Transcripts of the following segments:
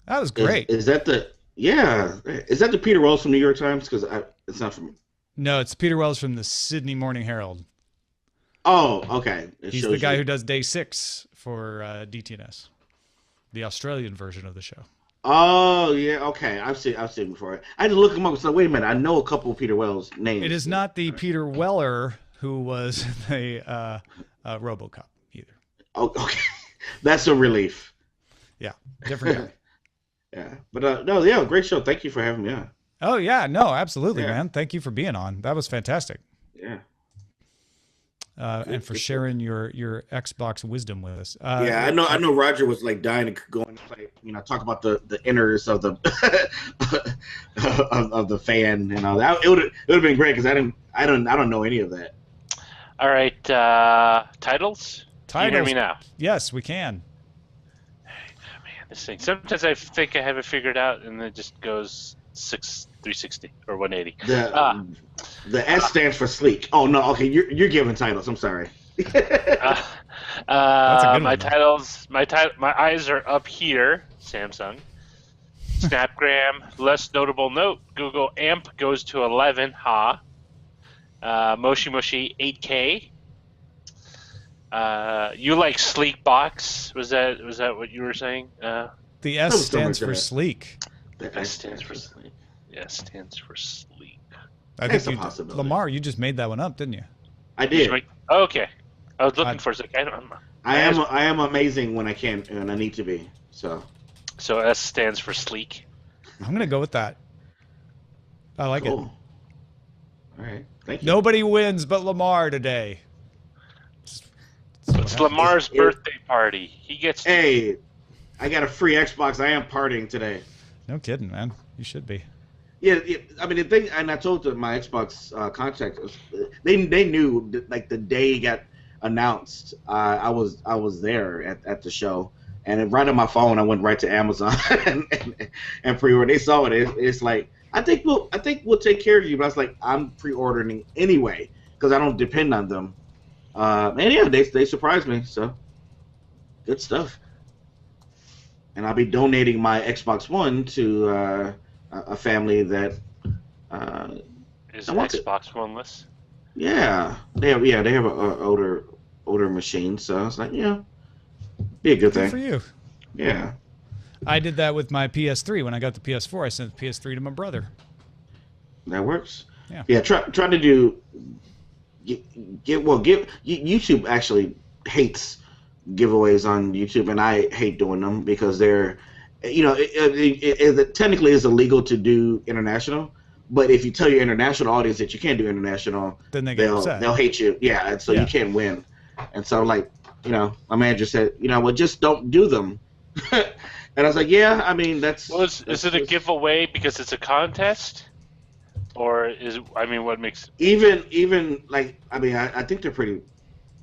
That was great. Is that the yeah? Is that the Peter Wells from New York Times? Because it's not from. No, it's Peter Wells from the Sydney Morning Herald. Oh, okay. It He's the shows guy you. who does day 6 for DTNS, the Australian version of the show. Oh yeah, okay. I've seen him before. I had to look him up. So wait a minute. I know a couple of Peter Wells It names. is not the Peter Weller who was the RoboCop either. Oh, okay. That's a relief. Yeah, different guy. Yeah, but no, yeah, great show. Thank you for having me on. Oh yeah, no, absolutely, Yeah, man. Thank you for being on. That was fantastic. yeah, And good, for good stuff. sharing your Xbox wisdom with us. Yeah, I know. Roger was like dying to go and play, talk about the inners of the of the fan. That it would have been great because I don't know any of that. All right, titles. Can you hear me Titles. now? Yes, we can. Man, this thing. Sometimes I think I have it figured out, and it just goes 360 or 180. Uh, The S stands for sleek. Oh no, okay, you're giving titles. I'm sorry. uh, That's a good my one, though. titles. My eyes are up here. Samsung. Snapgram. Less notable note. Google AMP goes to 11. Ha. Moshi Moshi 8K. You like sleek box? Was that what you were saying? The S Something like stands for that. sleek. The S S stands stands for for sleek. sleek. Yeah, stands for sleek. I think That's a you, possibility. Lamar, you just made that one up, didn't you? I You should did. make- oh, okay. I was I, looking for a second. I don't know. I am amazing when I can and I need to be. So So S stands for sleek. I'm gonna go with that. I like it. cool. All right, thank you. Nobody wins but Lamar today. That's what It's happens. Lamar's It- birthday party. He gets. Hey, I got a free Xbox. I am partying today. No kidding, man. You should be. Yeah, I mean the thing, and I told my Xbox contact, they knew that, like the day it got announced, I was there at the show, and then right on my phone I went right to Amazon and pre-ordered. They saw it. It's like I think we'll take care of you, but I was like I'm pre-ordering anyway because I don't depend on them. And yeah, they surprised me. So good stuff. And I'll be donating my Xbox One to a family that uh, Is I want it. Xbox One-less? they have a older machine, so it's like be a good Good for thing. you. Yeah, I did that with my PS3. When I got the PS4, I sent the PS3 to my brother. that works. Yeah. Yeah, try to do give YouTube actually hates giveaways on YouTube, and I hate doing them because they're it technically is illegal to do international. But if you tell your international audience that you can't do international, Then they get they'll upset. they'll hate you. Yeah, and so Yeah. you can't win. And so like, my manager said, well, just don't do them. And I was like, yeah, I mean Well, is it a giveaway because it's a contest, or what makes? even like I mean I think they're pretty.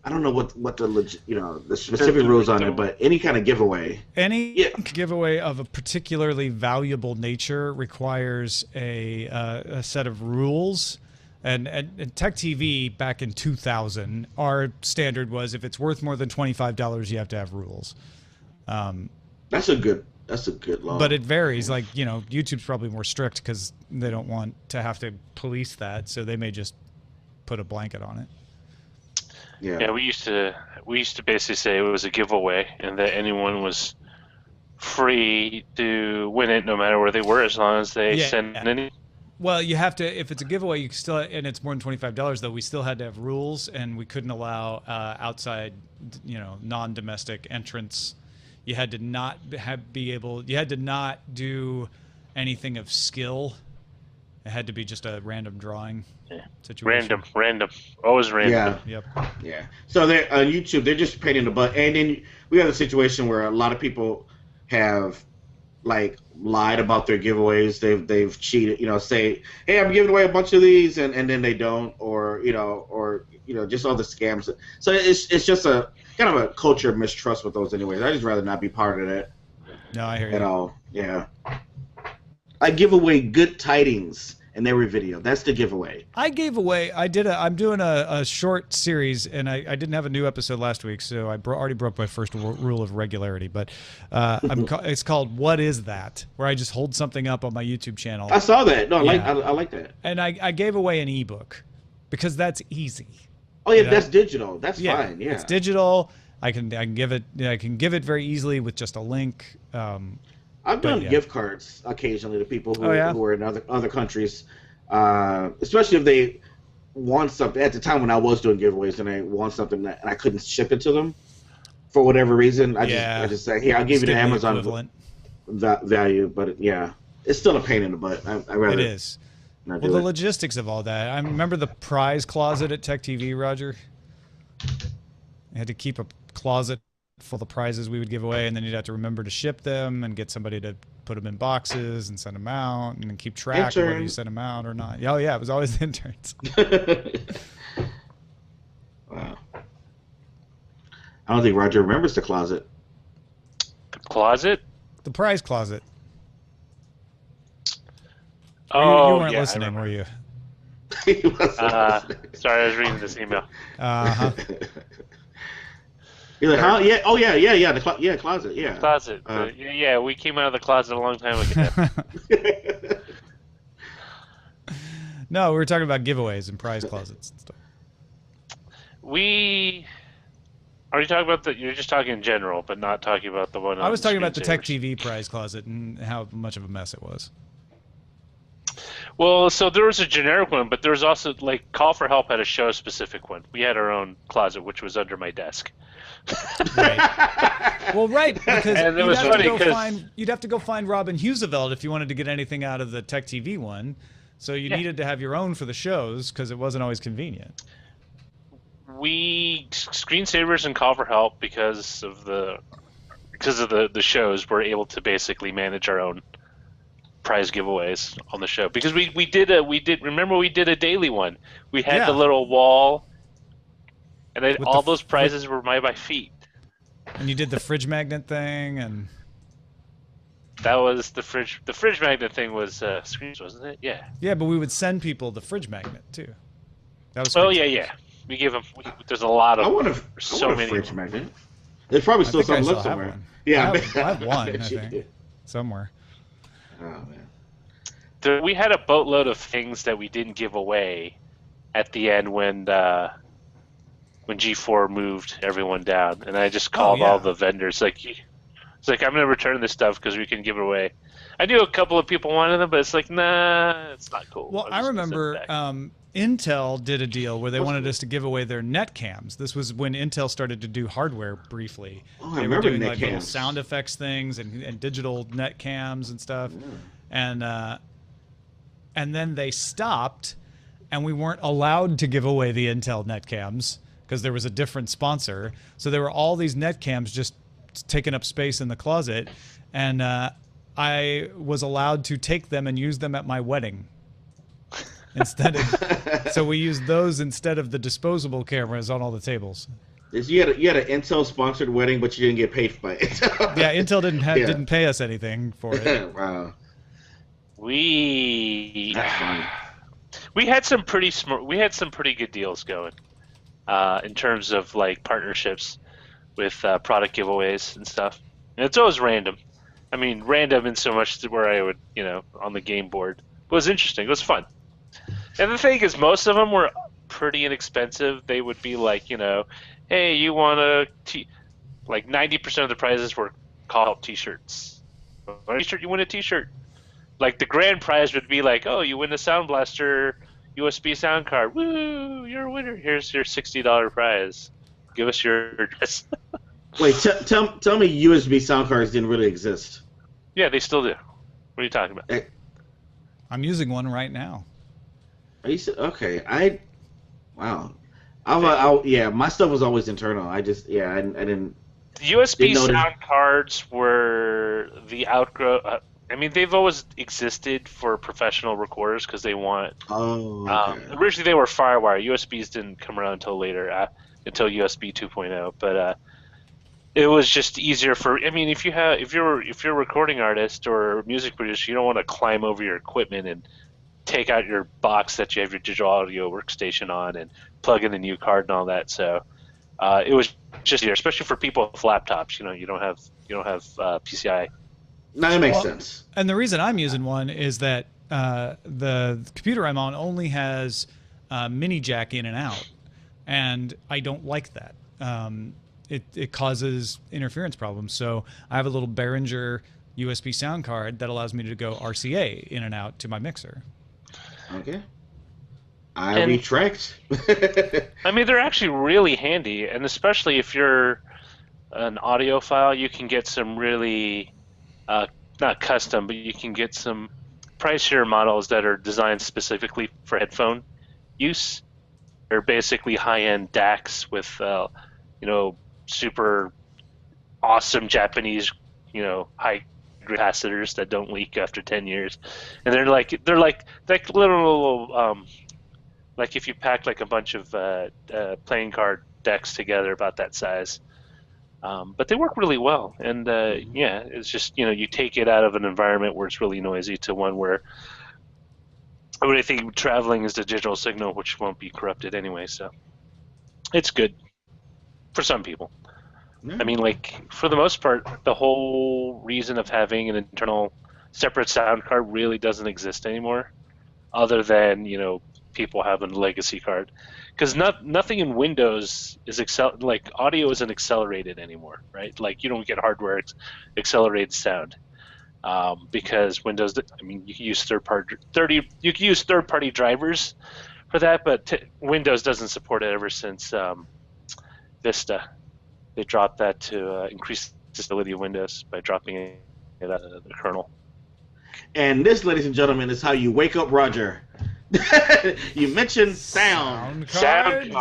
I don't know what the specific rules on it, but any kind of giveaway. Any Yeah, giveaway of a particularly valuable nature requires a set of rules. And Tech TV back in 2000, our standard was if it's worth more than $25, you have to have rules. that's a good law. But it varies. Like, YouTube's probably more strict because they don't want to have to police that, so they may just put a blanket on it. Yeah. Yeah, we used to basically say it was a giveaway and that anyone was free to win it no matter where they were as long as they Yeah. sent any. Well, you have to, if it's a giveaway, you still, and it's more than $25, though, we still had to have rules, and we couldn't allow outside, non-domestic entrants. You had to not you had to not do anything of skill. It had to be just a random drawing situation. Random, always random. Yeah. Yep. Yeah. So they're on YouTube. They're just painting the butt, and then we have a situation where a lot of people have like lied about their giveaways. They've cheated. Say, hey, I'm giving away a bunch of these, and then they don't, or just all the scams. So it's just a kind of a culture of mistrust with those. Anyways, I just rather not be part of that No, I hear at you. all. Yeah. I give away good tidings in every video. That's the giveaway. I gave away. I'm doing a short series, and I didn't have a new episode last week, so I already broke my first rule of regularity. But it's called "What Is That?" where I just hold something up on my YouTube channel. I saw that. No, I like that. And I gave away an ebook because that's easy. Oh yeah, that's digital. That's fine. Yeah, it's digital. I can give it very easily with just a link. I've done gift cards occasionally to people who are in other countries, especially if they want something. At the time when I was doing giveaways and I want something and I couldn't ship it to them for whatever reason, I just say, "Here, I'll give you the Amazon value." But it's still a pain in the butt. I rather it is. Well, the logistics of all that. I remember the prize closet at Tech TV, Roger. I had to keep a closet full of prizes we would give away, and then you'd have to remember to ship them and get somebody to put them in boxes and send them out, and then keep track of whether you send them out or not. Oh yeah, it was always the interns. Wow. I don't think Roger remembers the closet. The closet? The prize closet. Oh, you weren't listening, were you? He wasn't listening. Sorry, I was reading this email. You're like, how? Yeah. Oh, yeah. The closet. Yeah. Closet. Yeah, we came out of the closet a long time ago. No, we were talking about giveaways and prize closets and stuff. Are you talking about you're just talking in general, but not talking about the one. I was talking about the Tech TV prize closet and how much of a mess it was. Well, so there was a generic one, but there was also like Call for Help had a show specific one. We had our own closet, which was under my desk. Right. Well, right, because and it was funny you'd have to go find Robin Huseveld if you wanted to get anything out of the Tech TV one. So you needed to have your own for the shows because it wasn't always convenient. We Screensavers and Call for Help because of the shows we're able to basically manage our own prize giveaways on the show because we did a daily one. We had the little wall, and all those prizes were by my feet. And you did the fridge magnet thing, and that was the fridge. The fridge magnet thing was screens, wasn't it? Yeah. Yeah, but we would send people the fridge magnet too. That was. Oh yeah. We give them. There's a lot of. I want a fridge magnet. There's probably still some left somewhere. Yeah, I have one. I think somewhere. Oh man. We had a boatload of things that we didn't give away at the end when G4 moved everyone down, and I just called all the vendors it's like I'm gonna return this stuff because we can give it away. I knew a couple of people wanted them, but it's like nah, it's not cool. Well, I remember Intel did a deal where they wanted us to give away their net cams. This was when Intel started to do hardware briefly. Oh, I remember doing net like cams. little sound effects things and digital net cams and stuff. Yeah. And then they stopped, and we weren't allowed to give away the Intel net cams because there was a different sponsor. So there were all these net cams just taking up space in the closet, and I was allowed to take them and use them at my wedding. So we used those instead of the disposable cameras on all the tables. You had an Intel sponsored wedding, but you didn't get paid by Intel. Yeah, Intel didn't pay us anything for it. Wow. We had some pretty good deals going in terms of like partnerships with product giveaways and stuff. And it's always random. I mean, random in so much to where I would, on the game board. It was interesting. It was fun. And the thing is, most of them were pretty inexpensive. They would be like, hey, you want like 90% of the prizes were Call Help T-shirts. T-shirt, you win a T-shirt. Like the grand prize would be like, oh, you win a Sound Blaster USB sound card. Woo, you're a winner. Here's your $60 prize. Give us your address. Wait, tell me USB sound cards didn't really exist. Yeah, they still do. What are you talking about? I'm using one right now. Are you okay? Wow. My stuff was always internal. I didn't. USB sound cards were the outgrow. I mean, they've always existed for professional recorders because they want. Oh. Okay. Originally, they were FireWire. USBs didn't come around until later, until USB 2.0. But it was just easier for. I mean, if you're a recording artist or a music producer, you don't want to climb over your equipment and take out your box that you have your digital audio workstation on and plug in a new card and all that. So it was just here, especially for people with laptops. You don't have PCI. No, that makes sense. And the reason I'm using one is that the computer I'm on only has mini jack in and out, and I don't like that. It causes interference problems. So I have a little Behringer USB sound card that allows me to go RCA in and out to my mixer. Okay. I retract. I mean, they're actually really handy, and especially if you're an audiophile, you can get some really, not custom, but you can get some pricier models that are designed specifically for headphone use. They're basically high-end DACs with, super awesome Japanese, high capacitors that don't leak after 10 years, and they're like little like if you pack like a bunch of playing card decks together about that size, but they work really well. And it's just you take it out of an environment where it's really noisy to one where I think traveling is the digital signal, which won't be corrupted anyway. So it's good for some people. I mean, like, for the most part, the whole reason of having an internal separate sound card really doesn't exist anymore, other than, people having a legacy card. Because nothing in Windows is audio isn't accelerated anymore, right? Like, you don't get hardware accelerated sound. Because Windows, you can use third-party drivers for that, but Windows doesn't support it ever since Vista. They dropped that to increase the stability of Windows by dropping it out of the kernel. And this, ladies and gentlemen, is how you wake up Roger. You mentioned sound card.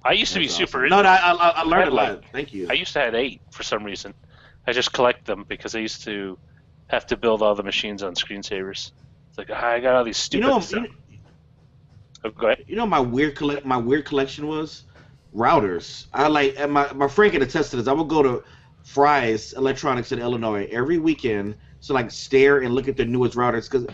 I used to be awesome. super. No, I learned a lot. Thank you. I used to have 8 for some reason. I just collect them because I used to have to build all the machines on screensavers. It's like I got all these stupid stuff. Go ahead. My weird collection was routers. And my friend can attest to this. I would go to Fry's Electronics in Illinois every weekend to stare and look at the newest routers, because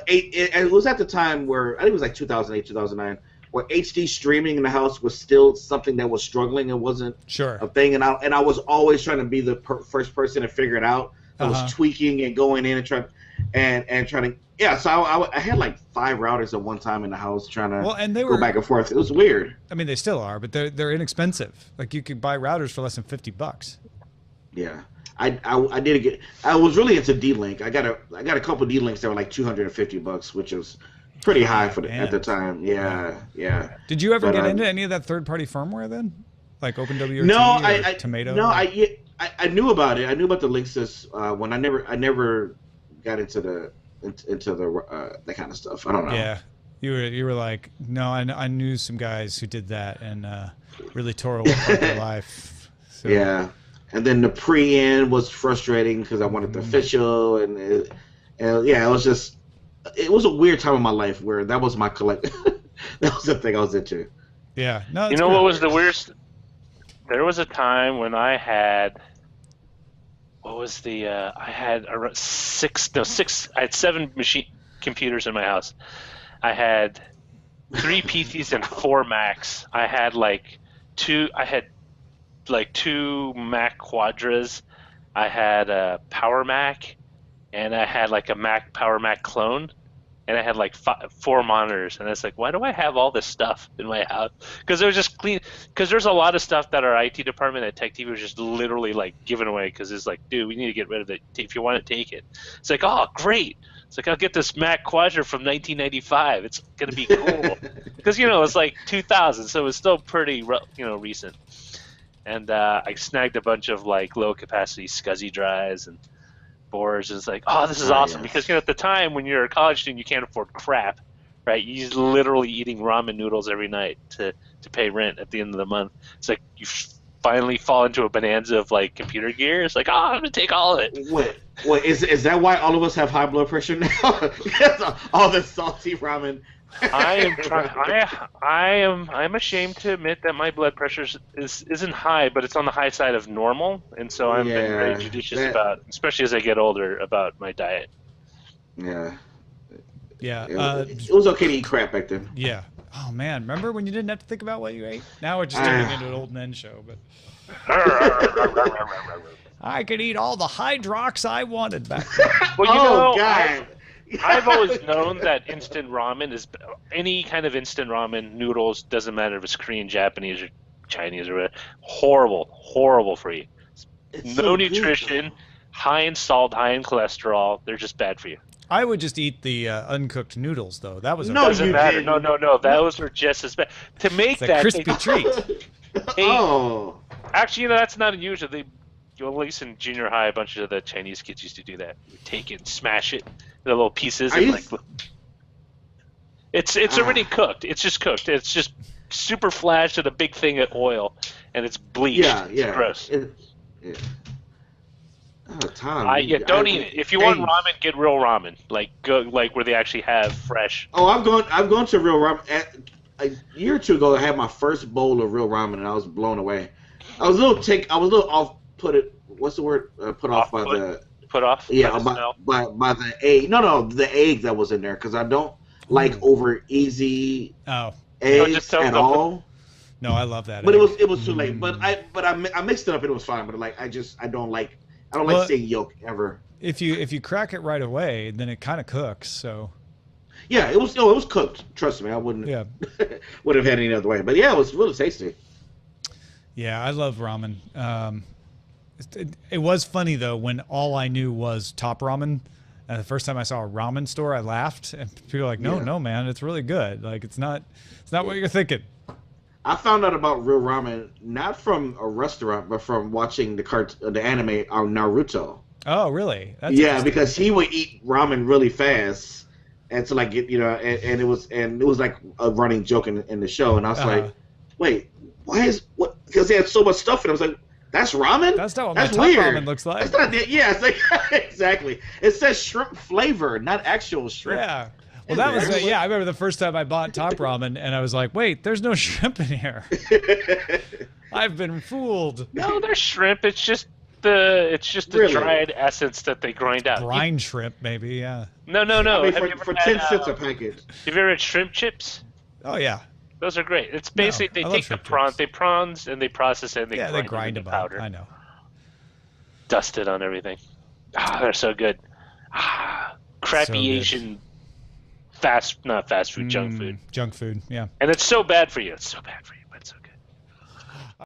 it was at the time where I think it was like 2008, 2009, where HD streaming in the house was still something that was struggling and wasn't a thing, and I was always trying to be the first person to figure it out. I was tweaking and going in and trying to. Yeah, so I had like 5 routers at one time in the house trying to go back and forth. It was weird. I mean, they still are, but they're inexpensive. Like, you could buy routers for less than $50. Yeah, I was really into D-Link. I got a couple D-Links that were like $250, which was pretty high at the time. Yeah. Did you ever get into any of that third-party firmware then, like OpenWRT or Tomato? No, I knew about it. I knew about the Linksys when I never got into the that kind of stuff. I don't know. Yeah, you were like, no, I knew some guys who did that and really tore away their life. So. Yeah, and then the pre-in was frustrating because I wanted the official, and it was a weird time in my life where that was my collect. That was the thing I was into. Yeah, no. What was the weirdest? There was a time when I had. What was the? I had around 6. I had 7 computers in my house. I had 3 PCs and 4 Macs. I had two Mac Quadras. I had a Power Mac, and I had like a Power Mac clone. And I had like 4 monitors, and it's like, why do I have all this stuff in my house? Because it was just clean. Because there's a lot of stuff that our IT department at Tech TV was just literally like giving away. Because it's like, dude, we need to get rid of it. If you want to take it, it's like, oh, great. It's like, I'll get this Mac Quadra from 1995. It's gonna be cool. Because it's like 2000, so it's still pretty recent. And I snagged a bunch of like low capacity SCSI drives and boards. It's like, oh, this is awesome. Because at the time when you're a college student, you can't afford crap, right? You're literally eating ramen noodles every night to pay rent at the end of the month. It's like you finally fall into a bonanza of like computer gear. It's like, oh, I'm gonna take all of it. Wait, is that why all of us have high blood pressure now? All the salty ramen. I'm ashamed to admit that my blood pressure isn't high, but it's on the high side of normal, and so I'm been very judicious about, especially as I get older, about my diet. Yeah. Yeah. It was okay to eat crap back then. Yeah. Oh man, remember when you didn't have to think about what you ate? Now we're just turning into an old men show, but I could eat all the Hydrox I wanted back then. Well, Oh God. I've always known that instant ramen is any kind of instant ramen noodles, doesn't matter if it's Korean, Japanese, or Chinese or whatever, horrible for you. It's No so good, nutrition, though. high in salt, high in cholesterol. They're just bad for you. I would just eat the uncooked noodles though. That was No, okay. Doesn't you matter. didn't. No. Those are just as bad. To make It's a that crispy treat. Oh. Actually, that's not unusual. At least in junior high, a bunch of the Chinese kids used to do that. You take it and smash it into little pieces. And it's already cooked. It's just cooked. It's just super flashed with a big thing of oil, and it's bleached. Yeah. It's gross. Yeah. Oh, Tom. Don't eat it. If you want ramen, get real ramen. Like where they actually have fresh. Oh, I'm going to real ramen. A year or two ago, I had my first bowl of real ramen, and I was blown away. I was a little off. What's the word? Put off by the. Put off. Yeah, by the egg. No, the egg that was in there, because I don't like over easy eggs at all. No, I love that. But egg. it was too late. But I mixed it up and it was fine. But I don't like seeing yolk ever. If you crack it right away, then it kind of cooks. So. Yeah, it was cooked. Trust me, I wouldn't. Yeah. would have had it any other way. But yeah, it was really tasty. Yeah, I love ramen. It was funny though when all I knew was Top Ramen. And the first time I saw a ramen store, I laughed, and people were like, "No, man, it's really good. Like it's not what you're thinking." I found out about real ramen not from a restaurant, but from watching the anime on Naruto. Oh, really? That's because he would eat ramen really fast, and so like and it was like a running joke in the show, and I was like, wait, because they had so much stuff, and I was like, that's ramen? That's not what that's my Top weird. Ramen looks like. That's not it. Yeah, it's like exactly. It says shrimp flavor, not actual shrimp. Yeah. Well, that was I remember the first time I bought Top Ramen, and I was like, wait, there's no shrimp in here. I've been fooled. No, there's shrimp. It's just the Really? dried essence that they grind out. Brine shrimp, maybe. Yeah. No. I mean, Have you ever for had, 10 cents a package. Have you ever had shrimp chips? Oh yeah. Those are great. It's basically I they love take the shrimp prawns, chips. they prawns, and they process it. And They grind them them into up. powder. I know. Dust it on everything. They're so good. Crappy So good. Asian not fast food, junk food. Junk food. Yeah. And it's so bad for you. It's so bad for you.